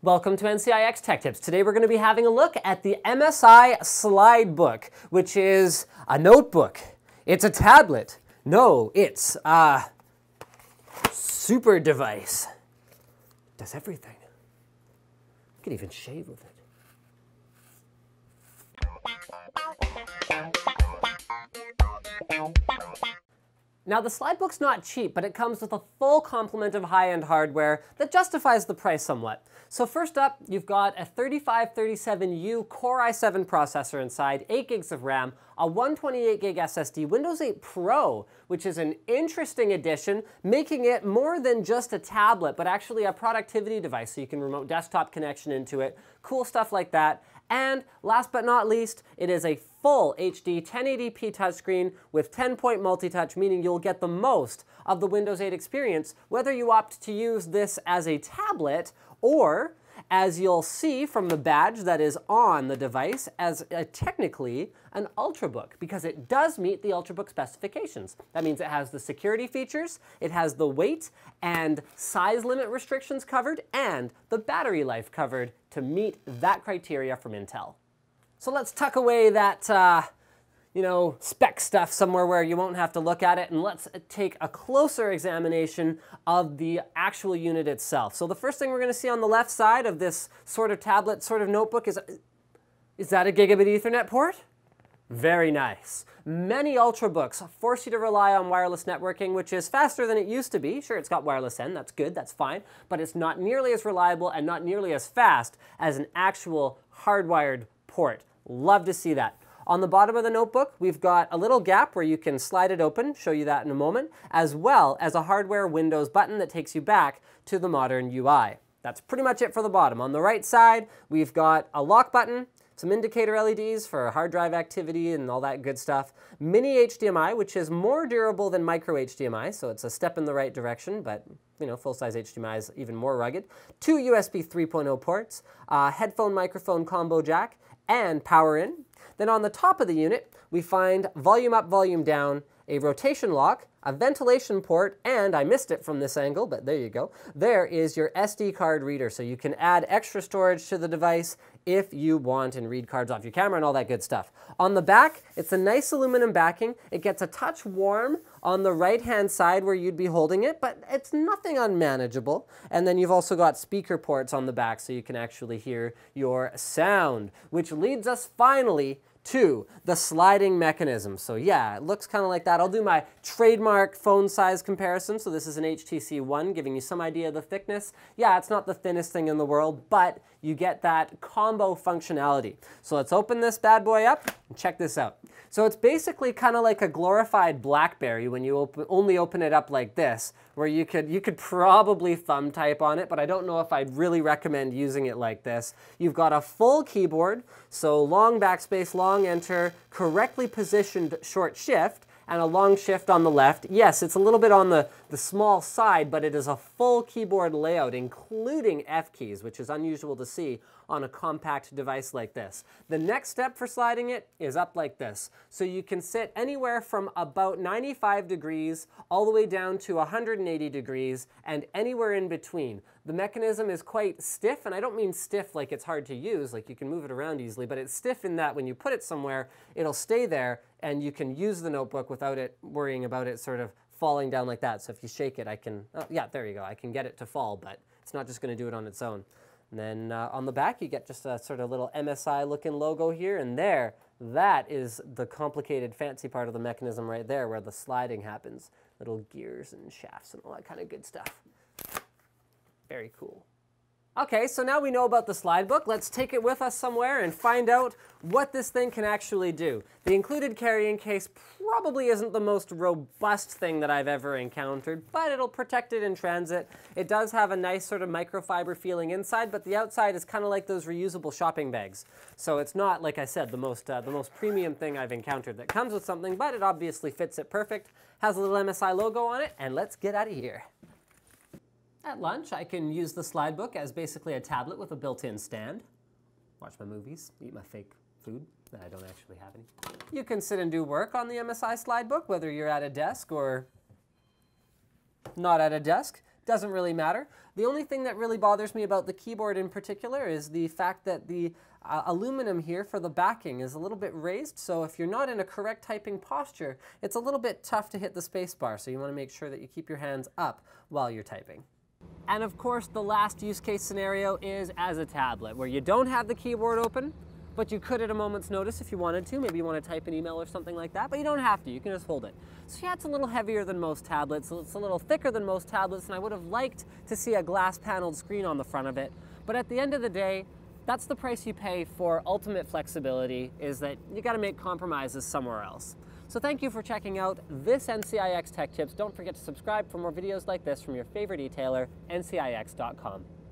Welcome to NCIX Tech Tips. Today we're going to be having a look at the MSI Slidebook, which is a notebook. It's a tablet. No, it's a super device. It does everything. You can even shave with it. Now the Slidebook's not cheap, but it comes with a full complement of high-end hardware that justifies the price somewhat. So first up, you've got a 3537U Core i7 processor inside, 8 gigs of RAM, a 128 gig SSD, Windows 8 Pro, which is an interesting addition, making it more than just a tablet, but actually a productivity device, so you can remote desktop connection into it, cool stuff like that. And last but not least, it is a full HD 1080p touchscreen with 10-point multi-touch, meaning you'll get the most of the Windows 8 experience, whether you opt to use this as a tablet or, as you'll see from the badge that is on the device, as technically an ultrabook, because it does meet the ultrabook specifications. That means it has the security features, it has the weight and size limit restrictions covered, and the battery life covered to meet that criteria from Intel. So let's tuck away that spec stuff somewhere where you won't have to look at it, and let's take a closer examination of the actual unit itself. So the first thing we're going to see on the left side of this sort of tablet, sort of notebook is that a gigabit Ethernet port? Very nice. Many ultrabooks force you to rely on wireless networking, which is faster than it used to be. Sure, it's got wireless N, that's good, that's fine, but it's not nearly as reliable and not nearly as fast as an actual hardwired port. Love to see that. On the bottom of the notebook, we've got a little gap where you can slide it open, show you that in a moment, as well as a hardware Windows button that takes you back to the modern UI. That's pretty much it for the bottom. On the right side, we've got a lock button, some indicator LEDs for hard drive activity and all that good stuff, mini HDMI, which is more durable than micro HDMI, so it's a step in the right direction, but full-size HDMI is even more rugged. 2 USB 3.0 ports, headphone microphone combo jack, and power in. Then on the top of the unit, we find volume up, volume down, a rotation lock, a ventilation port, and I missed it from this angle, but there you go. There is your SD card reader, so you can add extra storage to the device if you want and read cards off your camera and all that good stuff. On the back, it's a nice aluminum backing. It gets a touch warm on the right-hand side where you'd be holding it, but it's nothing unmanageable. And then you've also got speaker ports on the back so you can actually hear your sound, which leads us finally to the sliding mechanism. So yeah, it looks kind of like that. I'll do my trademark phone size comparison. So this is an HTC One, giving you some idea of the thickness. Yeah, it's not the thinnest thing in the world, but you get that combo functionality. So let's open this bad boy up and check this out. So it's basically kind of like a glorified BlackBerry when you only open it up like this, where you could probably thumb type on it, but I don't know if I'd really recommend using it like this. You've got a full keyboard, so long backspace, long enter, correctly positioned short shift, and a long shift on the left. Yes, it's a little bit on the small side, but it is a full keyboard layout, including F keys, which is unusual to see on a compact device like this. The next step for sliding it is up like this. So you can sit anywhere from about 95 degrees all the way down to 180 degrees and anywhere in between. The mechanism is quite stiff, and I don't mean stiff like it's hard to use, like you can move it around easily, but it's stiff in that when you put it somewhere, it'll stay there and you can use the notebook without it worrying about it sort of falling down like that. So if you shake it, I can, oh yeah, there you go, I can get it to fall, but it's not just going to do it on its own. And then on the back, you get just a sort of little MSI looking logo here, and there, that is the complicated fancy part of the mechanism right there where the sliding happens. Little gears and shafts and all that kind of good stuff. Very cool. Okay, so now we know about the Slidebook. Let's take it with us somewhere and find out what this thing can actually do. The included carrying case probably isn't the most robust thing that I've ever encountered, but it'll protect it in transit. It does have a nice sort of microfiber feeling inside, but the outside is kind of like those reusable shopping bags. So it's not, like I said, the most premium thing I've encountered that comes with something, but it obviously fits it perfect. Has a little MSI logo on it, and let's get out of here. At lunch, I can use the Slidebook as basically a tablet with a built-in stand. Watch my movies, eat my fake food that I don't actually have any. You can sit and do work on the MSI Slidebook, whether you're at a desk or not at a desk. doesn't really matter. The only thing that really bothers me about the keyboard in particular is the fact that the aluminum here for the backing is a little bit raised, so if you're not in a correct typing posture, it's a little bit tough to hit the space bar, so you want to make sure that you keep your hands up while you're typing. And of course, the last use case scenario is as a tablet, where you don't have the keyboard open, but you could at a moment's notice if you wanted to. Maybe you want to type an email or something like that, but you don't have to. You can just hold it. So yeah, it's a little heavier than most tablets, so it's a little thicker than most tablets, and I would have liked to see a glass paneled screen on the front of it. But at the end of the day, that's the price you pay for ultimate flexibility, is that you got to make compromises somewhere else. So thank you for checking out this NCIX Tech Tips. Don't forget to subscribe for more videos like this from your favorite e-tailer, ncix.com.